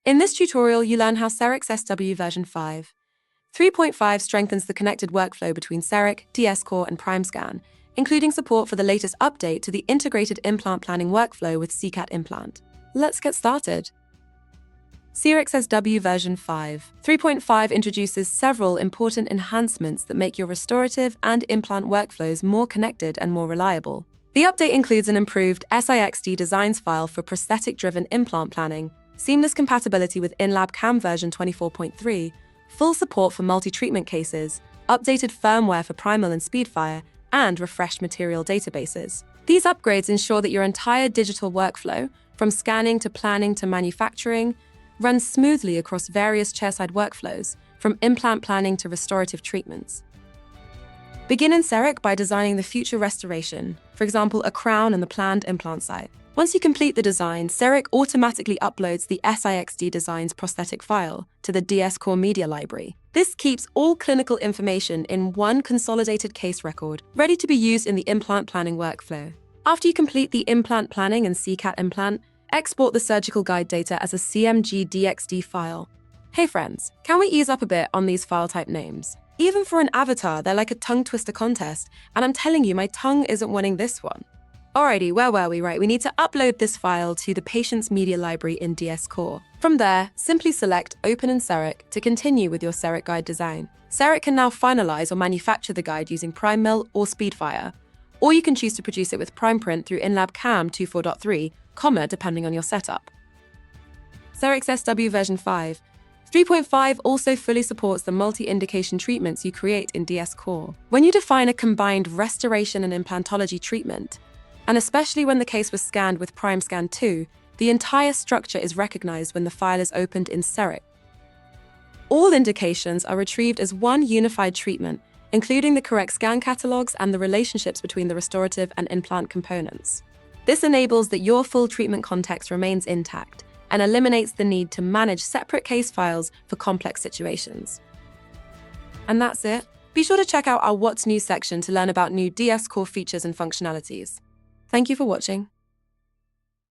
In this tutorial, you learn how CEREC's SW version 5. 3.5 strengthens the connected workflow between CEREC, DS Core, and PrimeScan, including support for the latest update to the integrated implant planning workflow with CCAT implant. Let's get started. CEREC's SW version 5. 3.5 introduces several important enhancements that make your restorative and implant workflows more connected and more reliable. The update includes an improved SIXD designs file for prosthetic-driven implant planning, seamless compatibility with in-lab CAM version 24.3, full support for multi-treatment cases, updated firmware for Primal and Speedfire, and refreshed material databases. These upgrades ensure that your entire digital workflow, from scanning to planning to manufacturing, runs smoothly across various chairside workflows, from implant planning to restorative treatments. Begin in CEREC by designing the future restoration, for example, a crown and the planned implant site. Once you complete the design, CEREC automatically uploads the SIXD Designs prosthetic file to the DS Core media library. This keeps all clinical information in one consolidated case record, ready to be used in the implant planning workflow. After you complete the implant planning and CCAT implant, export the surgical guide data as a CMG DXD file. Hey friends, can we ease up a bit on these file type names? Even for an avatar, they're like a tongue twister contest, and I'm telling you, my tongue isn't winning this one. Alrighty, where were we? Right, we need to upload this file to the patient's media library in DS Core. From there, simply select Open in CEREC to continue with your CEREC guide design. CEREC can now finalize or manufacture the guide using PrimeMill or Speedfire, or you can choose to produce it with PrimePrint through in-lab CAM 24.3, depending on your setup. CEREC's SW version 5. 3.5 also fully supports the multi-indication treatments you create in DS Core. When you define a combined restoration and implantology treatment, and especially when the case was scanned with PrimeScan 2, the entire structure is recognized when the file is opened in CEREC. All indications are retrieved as one unified treatment, including the correct scan catalogs and the relationships between the restorative and implant components. This enables that your full treatment context remains intact and eliminates the need to manage separate case files for complex situations. And that's it. Be sure to check out our What's New section to learn about new DS Core features and functionalities. Thank you for watching.